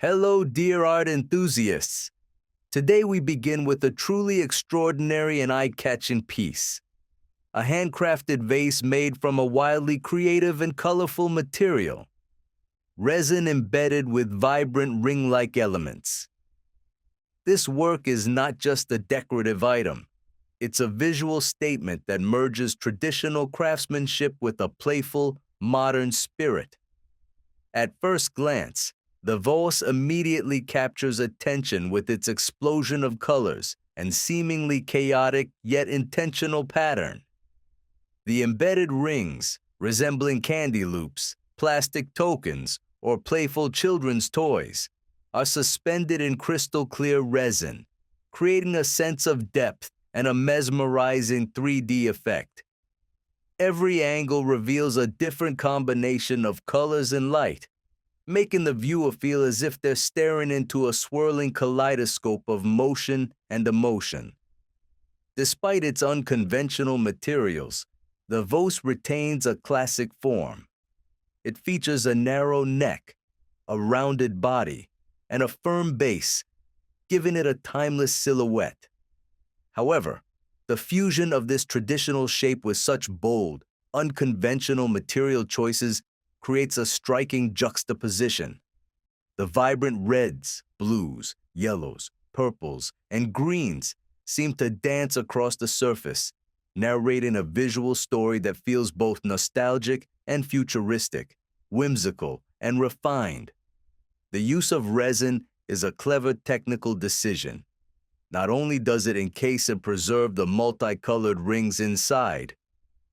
Hello, dear art enthusiasts. Today we begin with a truly extraordinary and eye-catching piece. A handcrafted vase made from a wildly creative and colorful material. Resin embedded with vibrant ring-like elements. This work is not just a decorative item. It's a visual statement that merges traditional craftsmanship with a playful, modern spirit. At first glance, the vase immediately captures attention with its explosion of colors and seemingly chaotic yet intentional pattern. The embedded rings, resembling candy loops, plastic tokens, or playful children's toys, are suspended in crystal-clear resin, creating a sense of depth and a mesmerizing 3D effect. Every angle reveals a different combination of colors and light, making the viewer feel as if they're staring into a swirling kaleidoscope of motion and emotion. Despite its unconventional materials, the vase retains a classic form. It features a narrow neck, a rounded body, and a firm base, giving it a timeless silhouette. However, the fusion of this traditional shape with such bold, unconventional material choices creates a striking juxtaposition. The vibrant reds, blues, yellows, purples, and greens seem to dance across the surface, narrating a visual story that feels both nostalgic and futuristic, whimsical and refined. The use of resin is a clever technical decision. Not only does it encase and preserve the multicolored rings inside,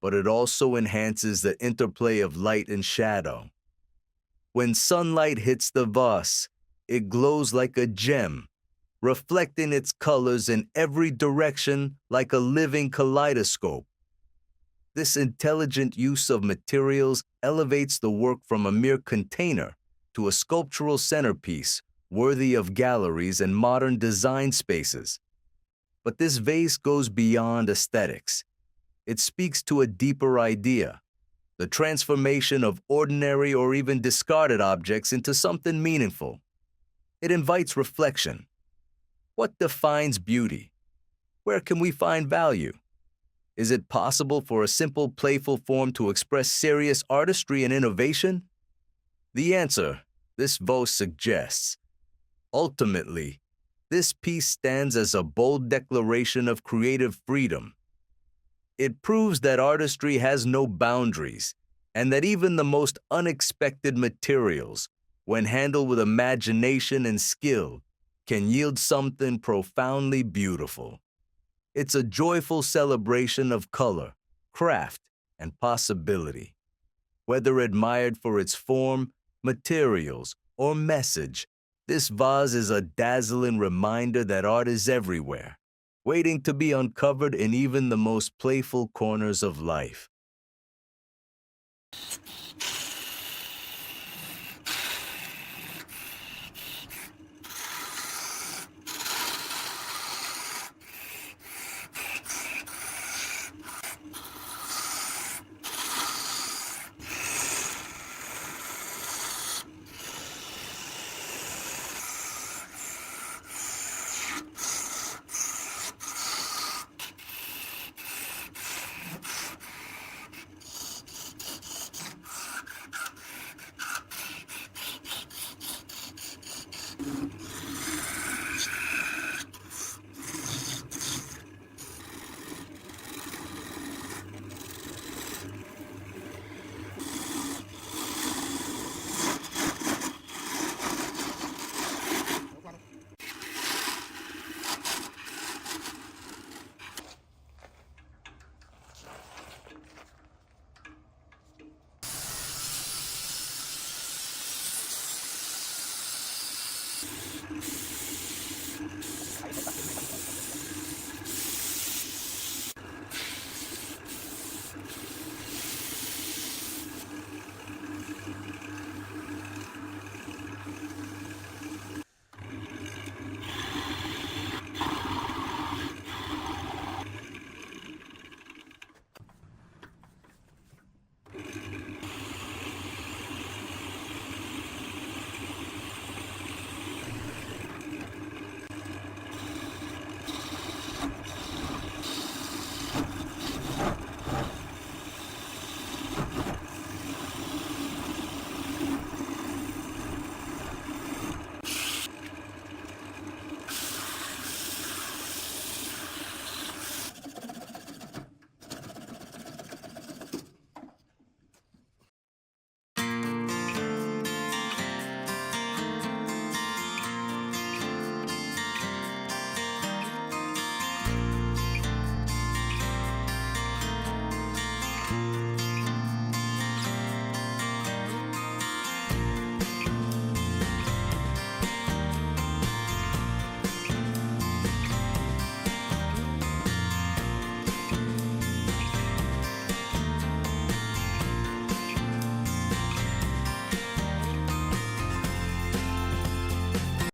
but it also enhances the interplay of light and shadow. When sunlight hits the vase, it glows like a gem, reflecting its colors in every direction like a living kaleidoscope. This intelligent use of materials elevates the work from a mere container to a sculptural centerpiece worthy of galleries and modern design spaces. But this vase goes beyond aesthetics. It speaks to a deeper idea, the transformation of ordinary or even discarded objects into something meaningful. It invites reflection. What defines beauty? Where can we find value? Is it possible for a simple, playful form to express serious artistry and innovation? The answer, this vase suggests. Ultimately, this piece stands as a bold declaration of creative freedom. It proves that artistry has no boundaries, and that even the most unexpected materials, when handled with imagination and skill, can yield something profoundly beautiful. It's a joyful celebration of color, craft, and possibility. Whether admired for its form, materials, or message, this vase is a dazzling reminder that art is everywhere, waiting to be uncovered in even the most playful corners of life.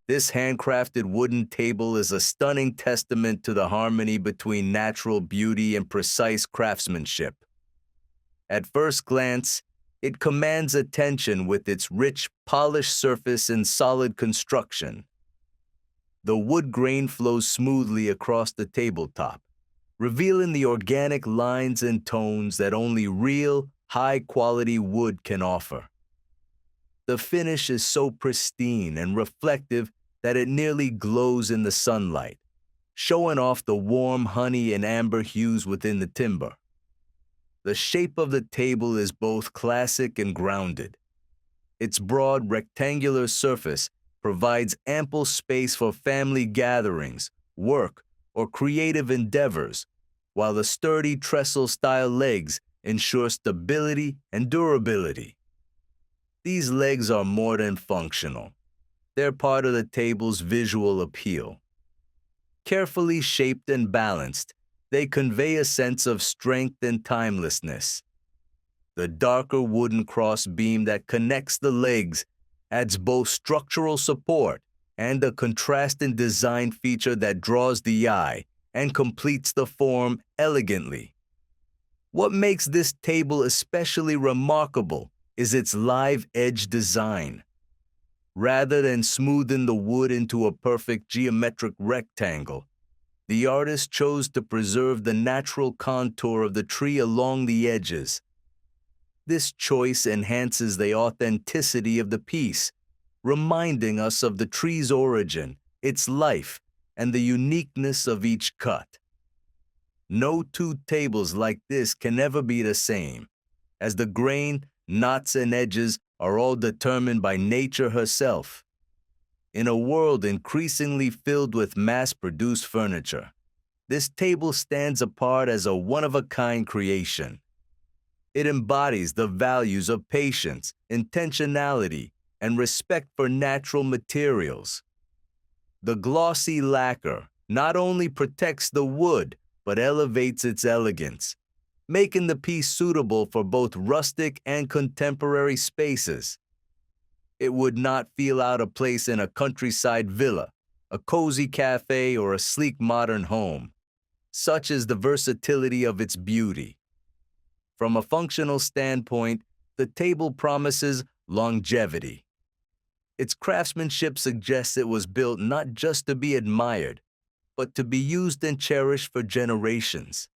This handcrafted wooden table is a stunning testament to the harmony between natural beauty and precise craftsmanship. At first glance, it commands attention with its rich, polished surface and solid construction. The wood grain flows smoothly across the tabletop, revealing the organic lines and tones that only real, high-quality wood can offer. The finish is so pristine and reflective that it nearly glows in the sunlight, showing off the warm honey and amber hues within the timber. The shape of the table is both classic and grounded. Its broad rectangular surface provides ample space for family gatherings, work, or creative endeavors, while the sturdy trestle-style legs ensure stability and durability. These legs are more than functional. They're part of the table's visual appeal. Carefully shaped and balanced, they convey a sense of strength and timelessness. The darker wooden cross beam that connects the legs adds both structural support and a contrasting design feature that draws the eye and completes the form elegantly. What makes this table especially remarkable is its live edge design. Rather than smoothing the wood into a perfect geometric rectangle, the artist chose to preserve the natural contour of the tree along the edges. This choice enhances the authenticity of the piece, reminding us of the tree's origin, its life, and the uniqueness of each cut. No two tables like this can ever be the same, as the grain, knots, and edges are all determined by nature herself. In a world increasingly filled with mass-produced furniture, this table stands apart as a one-of-a-kind creation. It embodies the values of patience, intentionality, and respect for natural materials. The glossy lacquer not only protects the wood, but elevates its elegance, making the piece suitable for both rustic and contemporary spaces. It would not feel out of place in a countryside villa, a cozy cafe, or a sleek modern home. Such is the versatility of its beauty. From a functional standpoint, the table promises longevity. Its craftsmanship suggests it was built not just to be admired, but to be used and cherished for generations.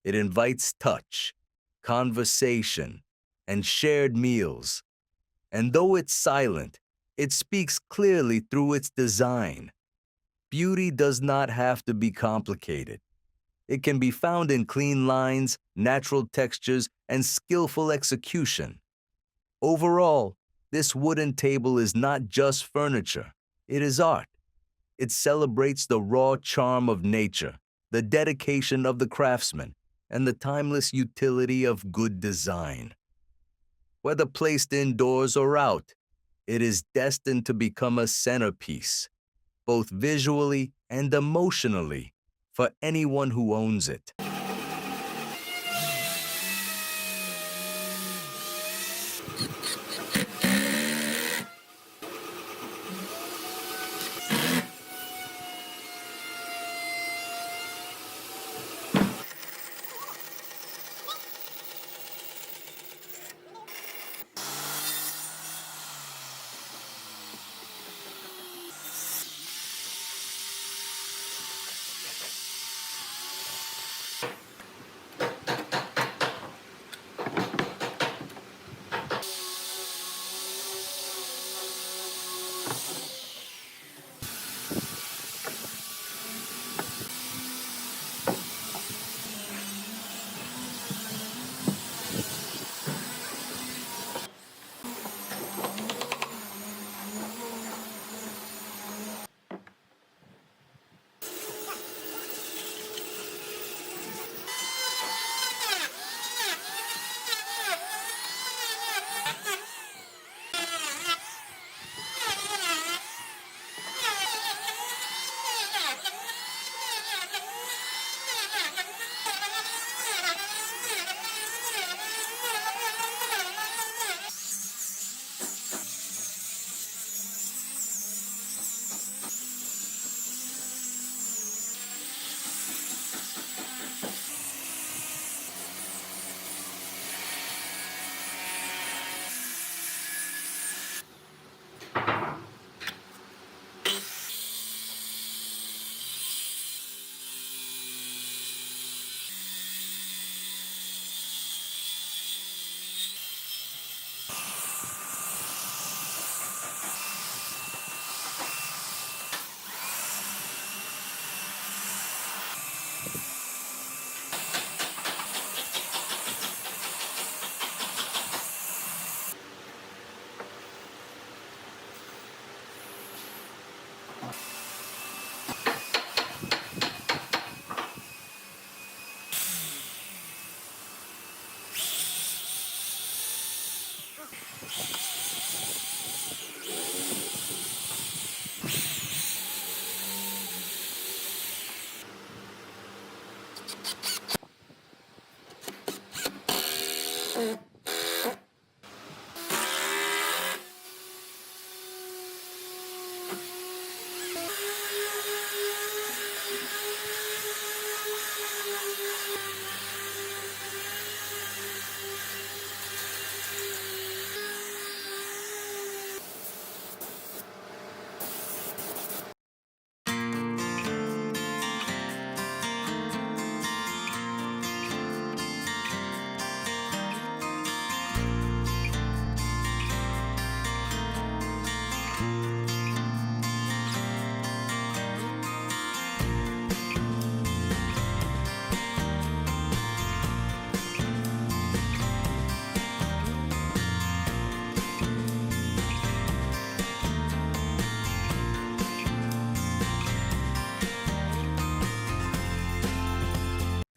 It invites touch, conversation, and shared meals. And though it's silent, it speaks clearly through its design. Beauty does not have to be complicated. It can be found in clean lines, natural textures, and skillful execution. Overall, this wooden table is not just furniture, it is art. It celebrates the raw charm of nature, the dedication of the craftsman, and the timeless utility of good design. Whether placed indoors or out, it is destined to become a centerpiece, both visually and emotionally, for anyone who owns it.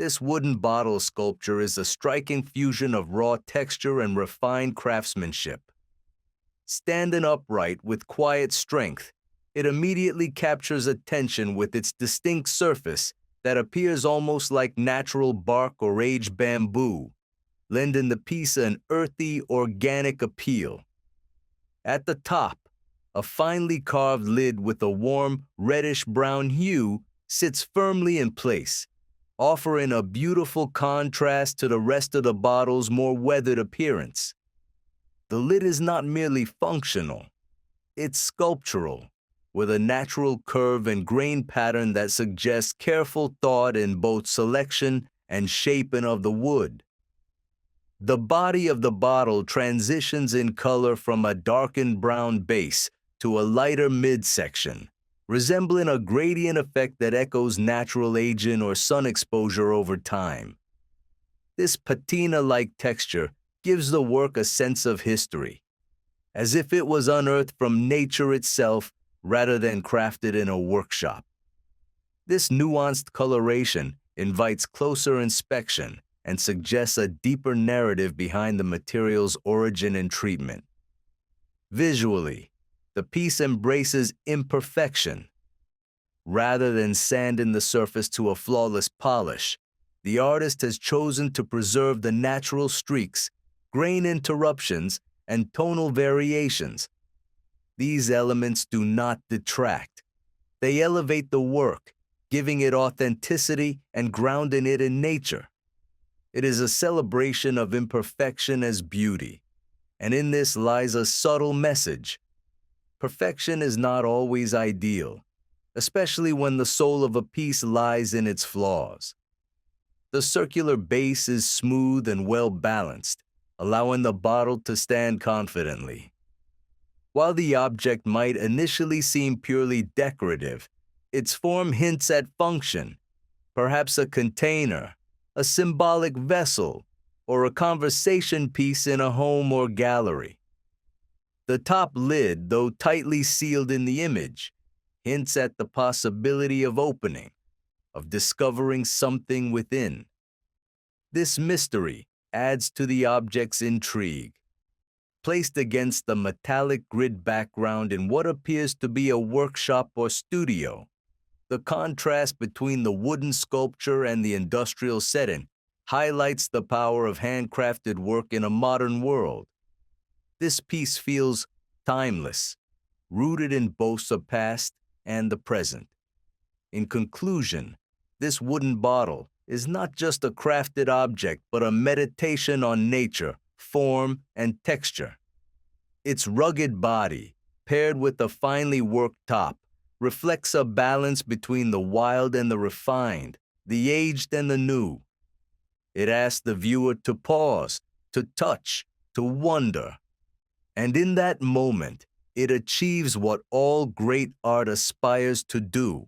This wooden bottle sculpture is a striking fusion of raw texture and refined craftsmanship. Standing upright with quiet strength, it immediately captures attention with its distinct surface that appears almost like natural bark or aged bamboo, lending the piece an earthy, organic appeal. At the top, a finely carved lid with a warm, reddish-brown hue sits firmly in place, offering a beautiful contrast to the rest of the bottle's more weathered appearance. The lid is not merely functional, it's sculptural, with a natural curve and grain pattern that suggests careful thought in both selection and shaping of the wood. The body of the bottle transitions in color from a darkened brown base to a lighter midsection, resembling a gradient effect that echoes natural aging or sun exposure over time. This patina-like texture gives the work a sense of history, as if it was unearthed from nature itself rather than crafted in a workshop. This nuanced coloration invites closer inspection and suggests a deeper narrative behind the material's origin and treatment. Visually, the piece embraces imperfection. Rather than sanding the surface to a flawless polish, the artist has chosen to preserve the natural streaks, grain interruptions, and tonal variations. These elements do not detract. They elevate the work, giving it authenticity and grounding it in nature. It is a celebration of imperfection as beauty, and in this lies a subtle message. Perfection is not always ideal, especially when the soul of a piece lies in its flaws. The circular base is smooth and well-balanced, allowing the bottle to stand confidently. While the object might initially seem purely decorative, its form hints at function, perhaps a container, a symbolic vessel, or a conversation piece in a home or gallery. The top lid, though tightly sealed in the image, hints at the possibility of opening, of discovering something within. This mystery adds to the object's intrigue. Placed against the metallic grid background in what appears to be a workshop or studio, the contrast between the wooden sculpture and the industrial setting highlights the power of handcrafted work in a modern world. This piece feels timeless, rooted in both the past and the present. In conclusion, this wooden bottle is not just a crafted object, but a meditation on nature, form, and texture. Its rugged body, paired with a finely worked top, reflects a balance between the wild and the refined, the aged and the new. It asks the viewer to pause, to touch, to wonder. And in that moment, it achieves what all great art aspires to do: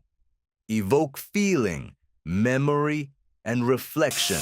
evoke feeling, memory, and reflection.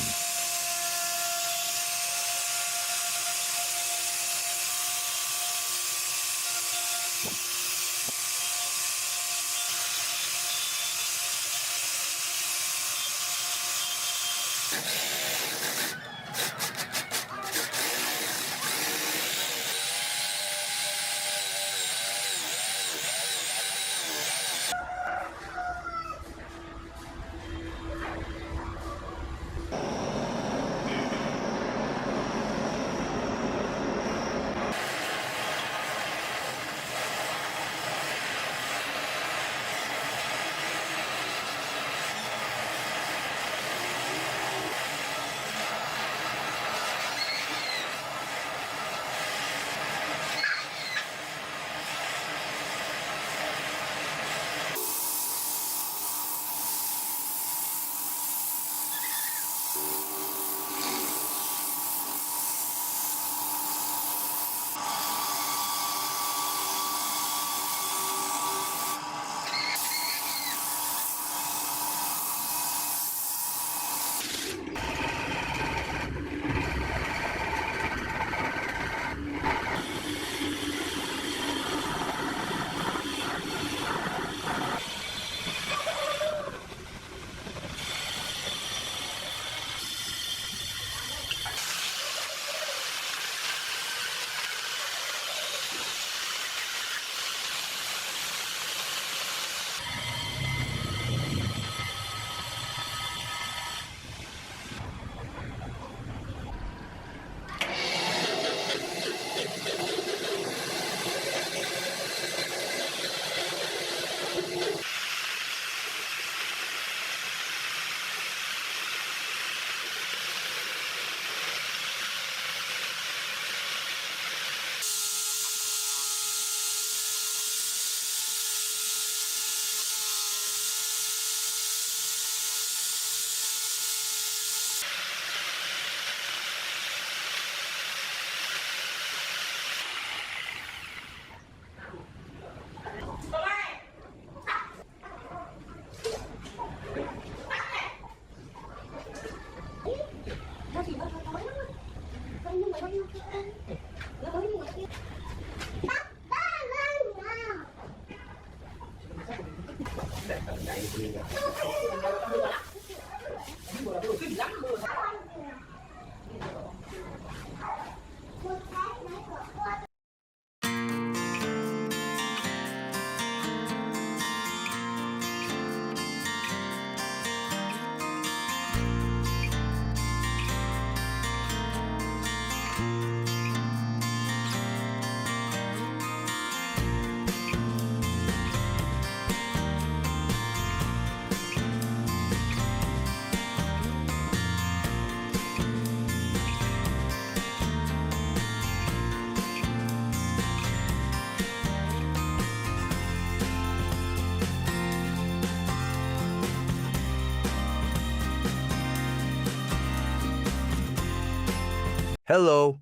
Hello,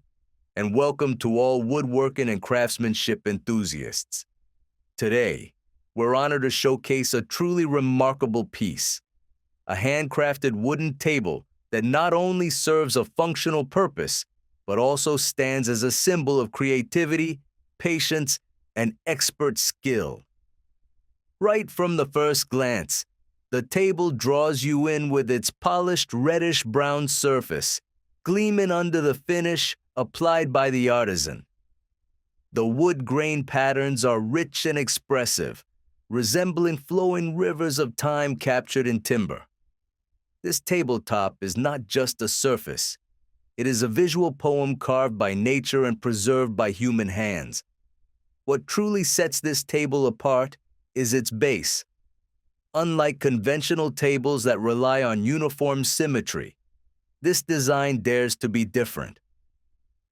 and welcome to all woodworking and craftsmanship enthusiasts. Today, we're honored to showcase a truly remarkable piece, a handcrafted wooden table that not only serves a functional purpose, but also stands as a symbol of creativity, patience, and expert skill. Right from the first glance, the table draws you in with its polished reddish-brown surface, gleaming under the finish applied by the artisan. The wood grain patterns are rich and expressive, resembling flowing rivers of time captured in timber. This tabletop is not just a surface. It is a visual poem carved by nature and preserved by human hands. What truly sets this table apart is its base. Unlike conventional tables that rely on uniform symmetry, this design dares to be different.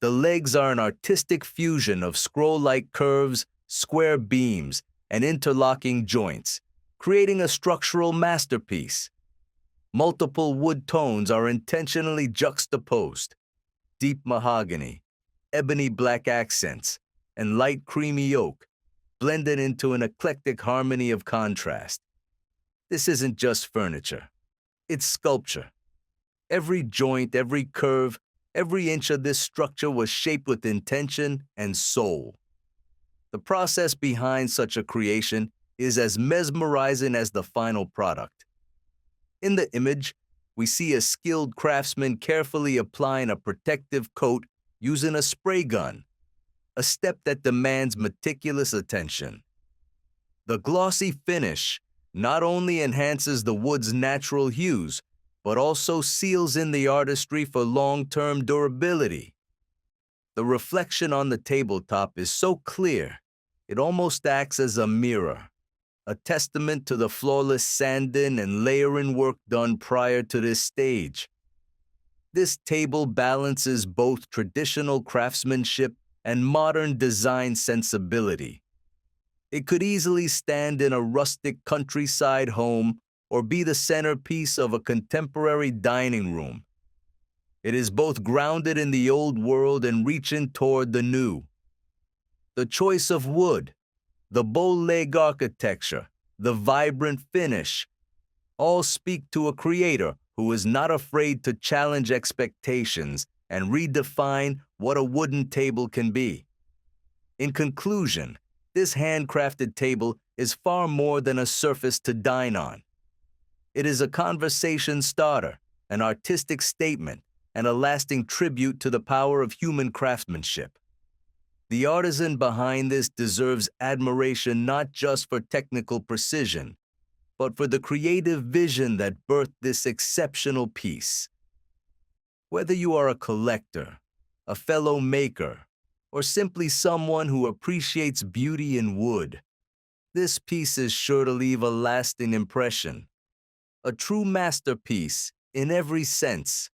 The legs are an artistic fusion of scroll-like curves, square beams, and interlocking joints, creating a structural masterpiece. Multiple wood tones are intentionally juxtaposed: deep mahogany, ebony black accents, and light creamy oak, blended into an eclectic harmony of contrast. This isn't just furniture, it's sculpture. Every joint, every curve, every inch of this structure was shaped with intention and soul. The process behind such a creation is as mesmerizing as the final product. In the image, we see a skilled craftsman carefully applying a protective coat using a spray gun, a step that demands meticulous attention. The glossy finish not only enhances the wood's natural hues, but also seals in the artistry for long-term durability. The reflection on the tabletop is so clear, it almost acts as a mirror, a testament to the flawless sanding and layering work done prior to this stage. This table balances both traditional craftsmanship and modern design sensibility. It could easily stand in a rustic countryside home or be the centerpiece of a contemporary dining room. It is both grounded in the old world and reaching toward the new. The choice of wood, the bow leg architecture, the vibrant finish, all speak to a creator who is not afraid to challenge expectations and redefine what a wooden table can be. In conclusion, this handcrafted table is far more than a surface to dine on. It is a conversation starter, an artistic statement, and a lasting tribute to the power of human craftsmanship. The artisan behind this deserves admiration not just for technical precision, but for the creative vision that birthed this exceptional piece. Whether you are a collector, a fellow maker, or simply someone who appreciates beauty in wood, this piece is sure to leave a lasting impression. A true masterpiece in every sense.